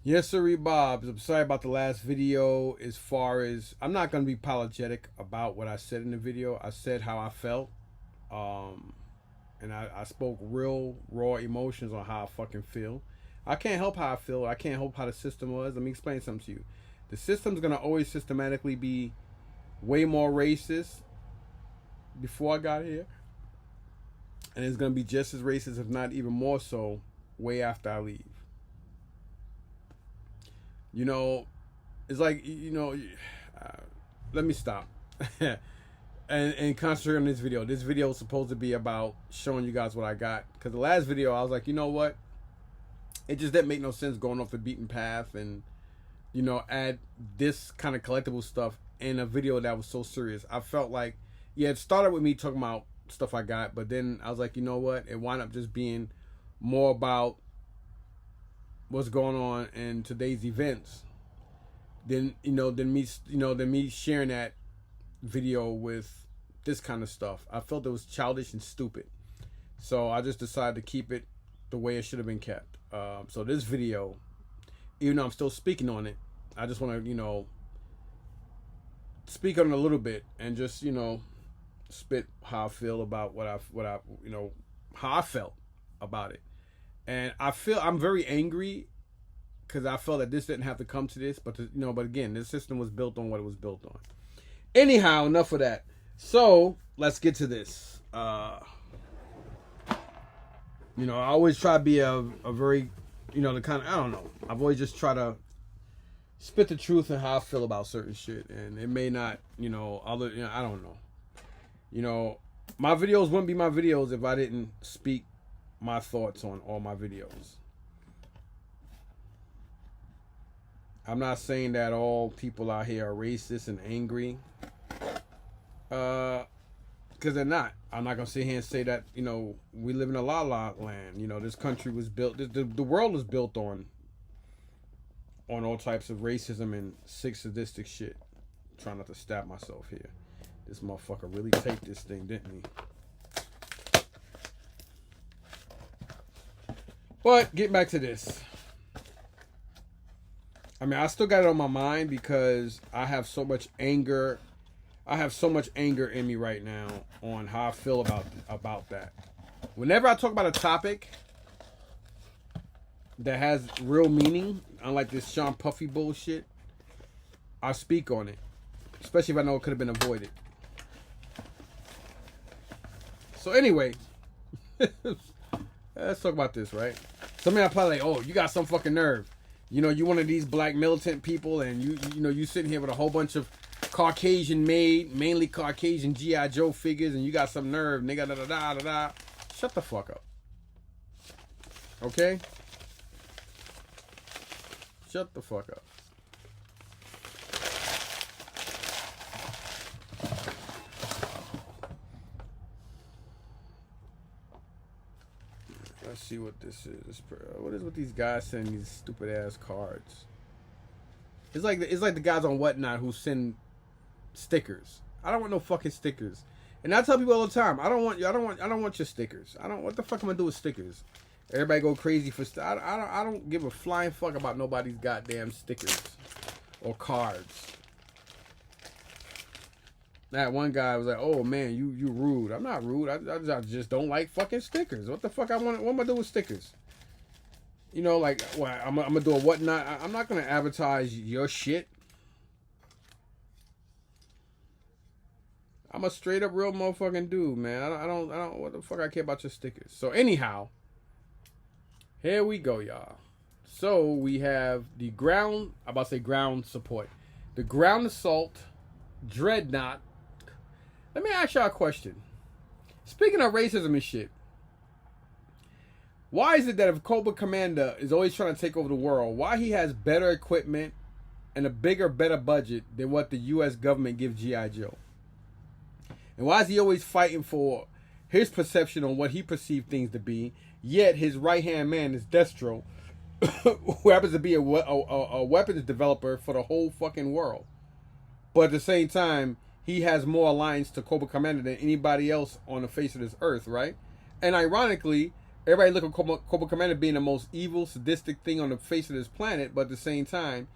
Yes, sir, Bob. I'm sorry about the last video. As far as I'm not going to be apologetic about what I said in the video. I said how I felt, um, and I spoke real raw emotions on how I fucking feel. I can't help how I feel. I can't help how the system was. Let me explain something to you. The system's going to always systematically be way more racist before I got here, and it's going to be just as racist, if not even more so, way after I leave. You know, it's like uh, let me stop and concentrate on this video. This video is supposed to be about showing you guys what I got, because the last video I was like, you know what, it just didn't make no sense going off the beaten path and add this kind of collectible stuff in a video that was so serious. I felt like, yeah, it started with me talking about stuff I got, but then I was like, you know what, it wound up just being more about what's going on in today's events than me sharing that video with this kind of stuff. I felt it was childish and stupid, so I just decided to keep it the way it should have been kept. So this video, even though I'm still speaking on it, I just want to speak on it a little bit and just spit how I feel about what I how I felt about it. And I'm very angry because I felt that this didn't have to come to this, but but again, this system was built on what it was built on. Anyhow, enough of that. So let's get to this. I always try to be a very, the kind of, I don't know. I've always just try to spit the truth and how I feel about certain shit, and it may not, I don't know. My videos wouldn't be my videos if I didn't speak my thoughts on all my videos. I'm not saying that all people out here are racist and angry, because they're not. I'm not gonna sit here and say that we live in a la land. This country was built. The world was built on all types of racism and sick sadistic shit. I'm trying not to stab myself here. This motherfucker really taped this thing, didn't he? But get back to this. I mean, I still got it on my mind because I have so much anger. I have so much anger in me right now on how I feel about that. Whenever I talk about a topic that has real meaning, unlike this Sean Puffy bullshit, I speak on it, especially if I know it could have been avoided. So anyway, let's talk about this, right? Some of y'all probably like, oh, you got some fucking nerve. You one of these black militant people, and you sitting here with a whole bunch of Caucasian made, mainly Caucasian G.I. Joe figures, and you got some nerve, nigga, da da da da da. Shut the fuck up. Okay? Shut the fuck up. Let's see what this is. What is with these guys sending these stupid ass cards? It's like the guys on Whatnot who send stickers. I don't want no fucking stickers. And I tell people all the time, I don't want your stickers. What the fuck am I gonna do with stickers? Everybody go crazy for I don't give a flying fuck about nobody's goddamn stickers or cards. That one guy was like, "Oh man, you rude." I'm not rude. I just don't like fucking stickers. What the fuck what am I gonna do with stickers? Like, what? I'm gonna do a Whatnot. I'm not gonna advertise your shit. I'm a straight up real motherfucking dude, man. I don't. What the fuck I care about your stickers? So anyhow, here we go, y'all. So we have the ground. I'm about to say ground support. The ground assault dreadnought. Let me ask y'all a question. Speaking of racism and shit, why is it that if Cobra Commander is always trying to take over the world, why he has better equipment and a better budget than what the U.S. government gives G.I. Joe? And why is he always fighting for his perception on what he perceived things to be, yet his right-hand man is Destro, who happens to be a weapons developer for the whole fucking world. But at the same time, he has more alliance to Cobra Commander than anybody else on the face of this earth, right? And ironically, everybody look at Cobra Commander being the most evil, sadistic thing on the face of this planet, but at the same time,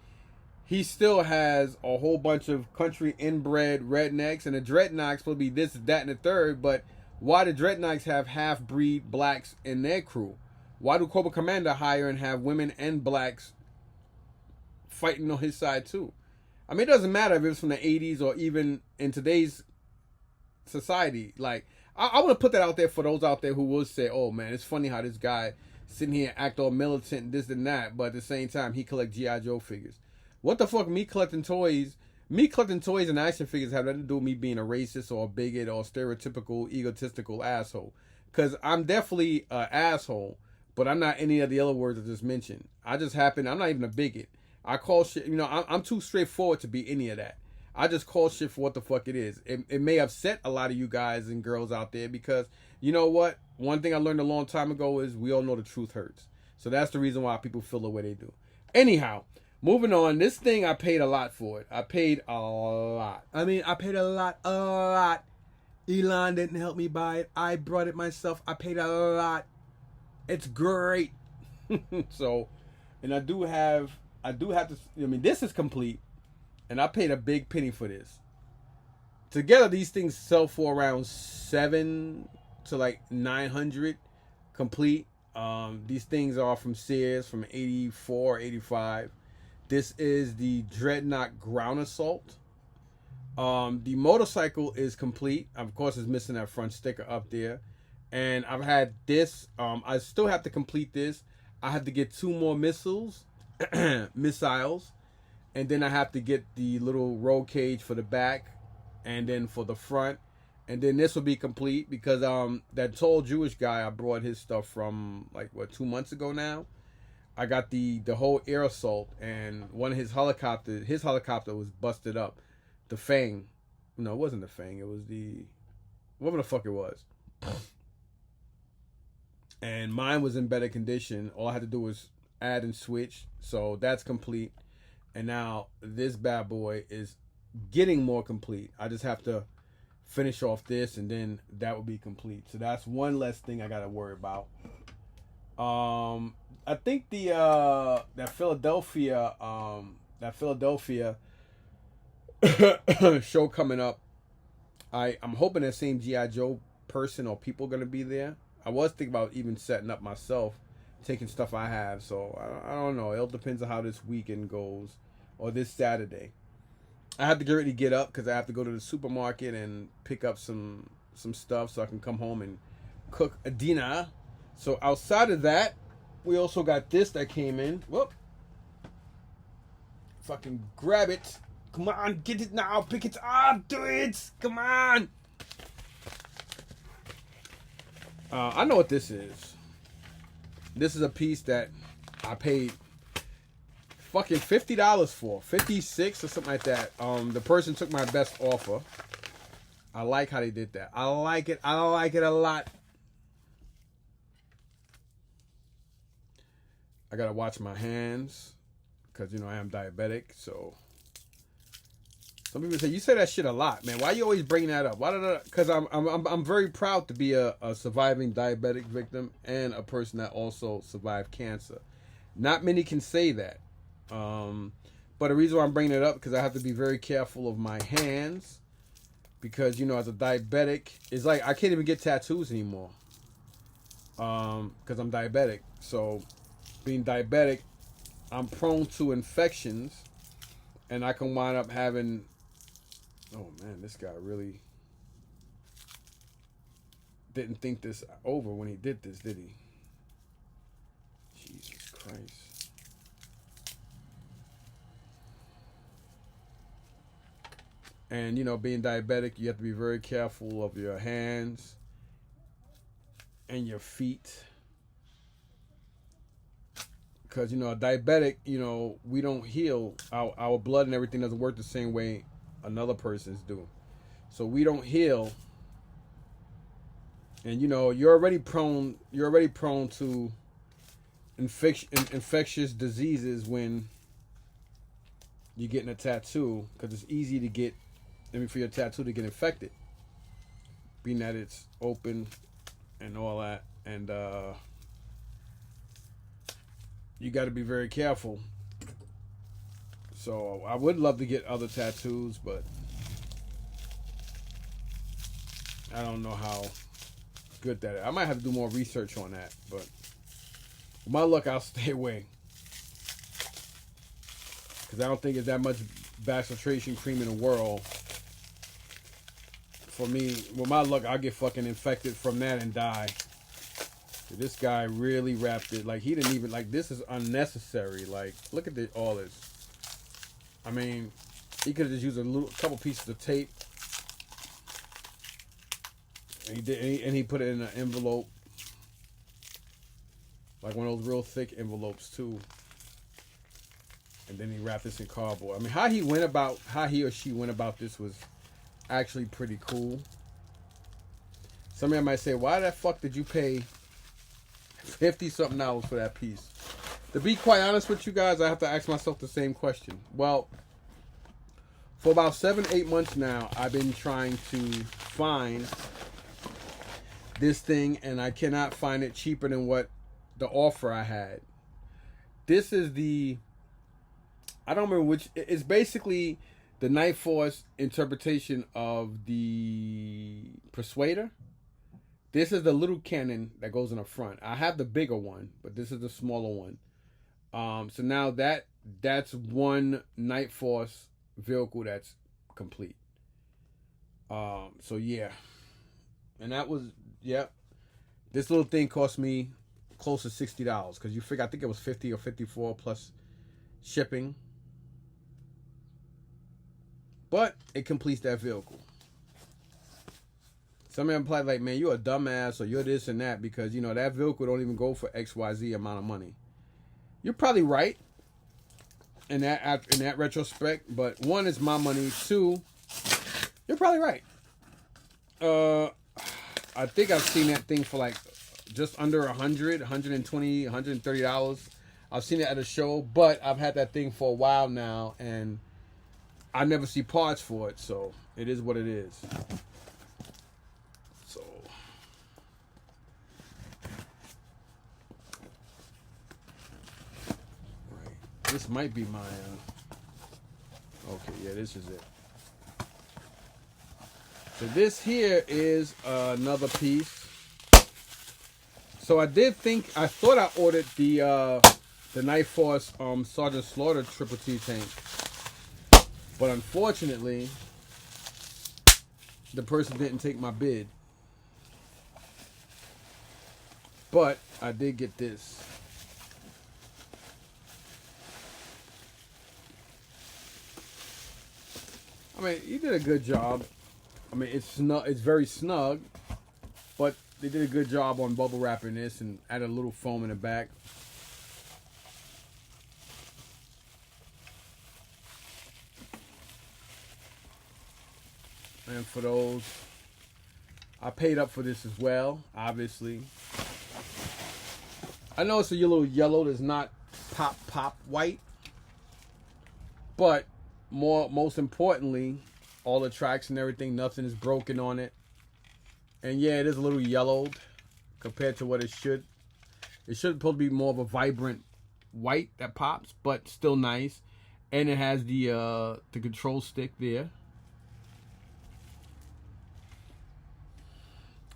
he still has a whole bunch of country inbred rednecks, and the Dreadnoks supposed to be this, that, and the third. But why do Dreadnoks have half breed blacks in their crew? Why do Cobra Commander hire and have women and blacks fighting on his side too? I mean, it doesn't matter if it's from the 80s or even in today's society. Like, I want to put that out there for those out there who will say, oh man, it's funny how this guy sitting here and act all militant and this and that, but at the same time, he collect G.I. Joe figures. What the fuck, me collecting toys and action figures have nothing to do with me being a racist or a bigot or a stereotypical, egotistical asshole. Because I'm definitely an asshole, but I'm not any of the other words I just mentioned. I'm not even a bigot. I call shit, I'm too straightforward to be any of that. I just call shit for what the fuck it is. It may upset a lot of you guys and girls out there because, you know what? One thing I learned a long time ago is we all know the truth hurts. So that's the reason why people feel the way they do. Anyhow, moving on. This thing, I paid a lot for it. I paid a lot. I mean, I paid a lot. Elon didn't help me buy it. I brought it myself. I paid a lot. It's great. So, and I do have to, this is complete. And I paid a big penny for this. Together, these things sell for around $700 to like $900 complete. These things are from Sears from 84, 85. This is the Dreadnought Ground Assault. The motorcycle is complete. Of course, it's missing that front sticker up there. And I've had this. I still have to complete this. I have to get 2 more missiles. And then I have to get the little roll cage for the back, and then for the front, and then this will be complete because that tall Jewish guy I brought his stuff from 2 months ago now. I got the whole air assault, and one of his helicopter was busted up. The Fang, no, it wasn't the Fang. It was whatever the fuck it was. And mine was in better condition. All I had to do was add and switch, so that's complete. And now this bad boy is getting more complete. I just have to finish off this, and then that will be complete. So that's one less thing I got to worry about. I think that Philadelphia show coming up. I'm hoping that same G.I. Joe person or people are gonna be there. I was thinking about even setting up myself, taking stuff I have. So I don't know. It all depends on how this weekend goes. Or this Saturday. I have to get ready to get up because I have to go to the supermarket and pick up some stuff so I can come home and cook a dinner. So outside of that, we also got this that came in. Whoop. Fucking grab it. Come on, get it now. Pick it up. Do it. Come on. I know what this is. This is a piece that I paid fucking $50 for, $56 or something like that. The person took my best offer. I like how they did that. I like it a lot. I gotta watch my hands because I am diabetic. So some people say you say that shit a lot, man. Why you always bringing that up? Why did I? Because I'm very proud to be a surviving diabetic victim and a person that also survived cancer. Not many can say that. But the reason why I'm bringing it up because I have to be very careful of my hands because as a diabetic, it's like I can't even get tattoos anymore because I'm diabetic. So being diabetic, I'm prone to infections, and I can wind up having. Oh man, this guy really didn't think this over when he did this, did he? Jesus Christ. And being diabetic, you have to be very careful of your hands and your feet. Because, a diabetic, we don't heal. Our blood and everything doesn't work the same way another person's do. So we don't heal. And, you're already prone to infectious diseases when you're getting a tattoo. Because it's easy to get for your tattoo to get infected, being that it's open and all that. And you got to be very careful. So I would love to get other tattoos, but I don't know how good that is. I might have to do more research on that, but with my luck, I'll stay away. Because I don't think there's that much bacillation cream in the world. For me, with my luck, I'll get fucking infected from that and die. This guy really wrapped it. Like, he didn't even, like, this is unnecessary. Like, look at all this. I mean, he could have just used a couple pieces of tape. And he did, and he put it in an envelope. Like one of those real thick envelopes, too. And then he wrapped this in cardboard. I mean, how he or she went about this was actually pretty cool. Somebody might say, why the fuck did you pay $50-something for that piece? To be quite honest with you guys, I have to ask myself the same question. Well, for about 7-8 months now, I've been trying to find this thing, and I cannot find it cheaper than what the offer I had. This is the, I don't remember which, it's basically the Night Force interpretation of the Persuader. This is the little cannon that goes in the front. I have the bigger one, but this is the smaller one. So now that's one Night Force vehicle that's complete. So yeah. And that was, yep. This little thing cost me close to $60 because you figure, I think it was 50 or 54 plus shipping. But it completes that vehicle. Some of them probably like, man, you're a dumbass or you're this and that because, you know, that vehicle don't even go for XYZ amount of money. You're probably right in that retrospect, but one, is my money. Two, you're probably right. I think I've seen that thing for like just under $100, $120, $130. I've seen it at a show, but I've had that thing for a while now, and I never see parts for it, so it is what it is. So, right, this might be my. Okay, yeah, this is it. So this here is another piece. So I thought I ordered the Night Force Sergeant Slaughter Triple T tank. But unfortunately, the person didn't take my bid. But I did get this. I mean, he did a good job. I mean, it's snug. It's very snug, but they did a good job on bubble wrapping this and added a little foam in the back. And for those, I paid up for this as well, obviously. I know it's a little yellow that's not pop white, but most importantly, all the tracks and everything, nothing is broken on it. And yeah, it is a little yellowed compared to what it should. It should probably be more of a vibrant white that pops, but still nice. And it has the control stick there.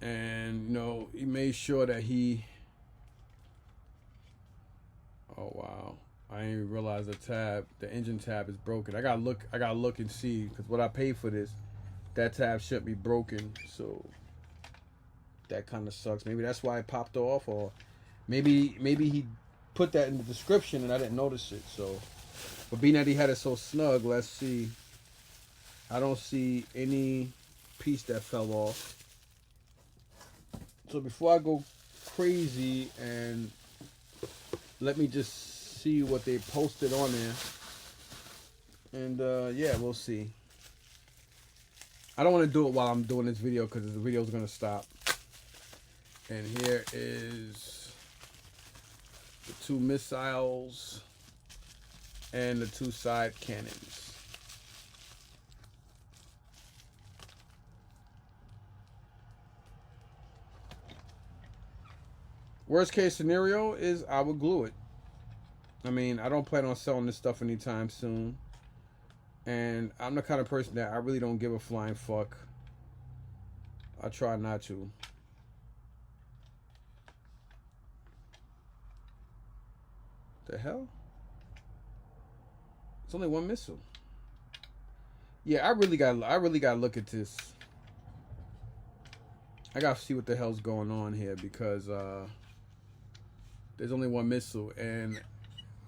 And, you know, he made sure that he... Oh, wow. I didn't even realize the engine tab is broken. I gotta look and see, because what I paid for this, that tab shouldn't be broken. So that kind of sucks. Maybe that's why it popped off, or maybe he put that in the description and I didn't notice it. So, but being that he had it so snug, let's see. I don't see any piece that fell off. So before I go crazy, and let me just see what they posted on there. And yeah, we'll see. I don't want to do it while I'm doing this video because the video is going to stop. And here is the 2 missiles and the 2 side cannons. Worst case scenario is I would glue it. I mean, I don't plan on selling this stuff anytime soon. And I'm the kind of person that I really don't give a flying fuck. I try not to. The hell? It's only one missile. Yeah, I really gotta look at this. I gotta see what the hell's going on here because there's only one missile, and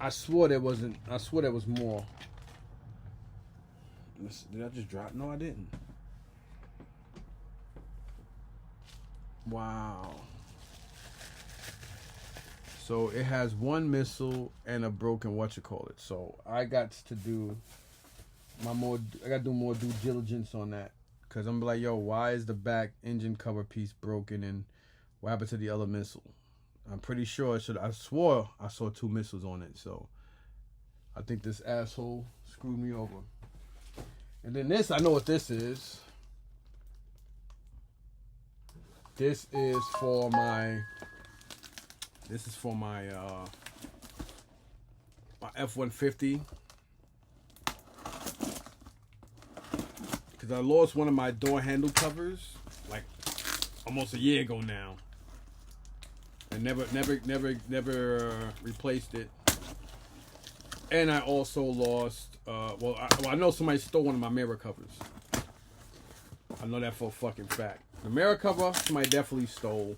I swore there wasn't. I swore there was more. Did I just drop? No, I didn't. Wow. So it has one missile and a broken whatchamacallit. So I got to do I got to do more due diligence on that, because I'm like, yo, why is the back engine cover piece broken and what happened to the other missile? I'm pretty sure I swore I saw two missiles on it. So I think this asshole screwed me over. And then this, I know what this is. This is for my my F-150. Because I lost one of my door handle covers like almost a year ago now. And never replaced it. And I also lost, I know somebody stole one of my mirror covers. I know that for a fucking fact. The mirror cover, somebody definitely stole,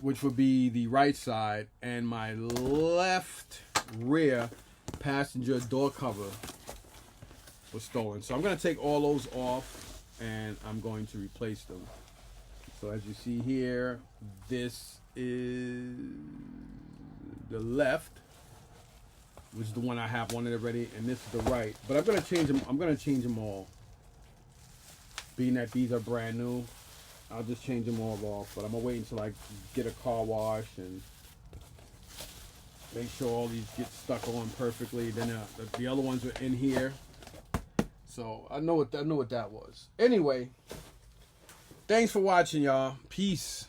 which would be the right side, and my left rear passenger door cover was stolen. So I'm going to take all those off, and I'm going to replace them. So as you see here, this is the left, which is the one I have wanted already, and this is the right. But I'm going to change them. I'm going to change them all. Being that these are brand new, I'll just change them all off. But I'm going to wait until I get a car wash and make sure all these get stuck on perfectly. Then the other ones are in here. So I know what that was. Anyway, thanks for watching, y'all. Peace.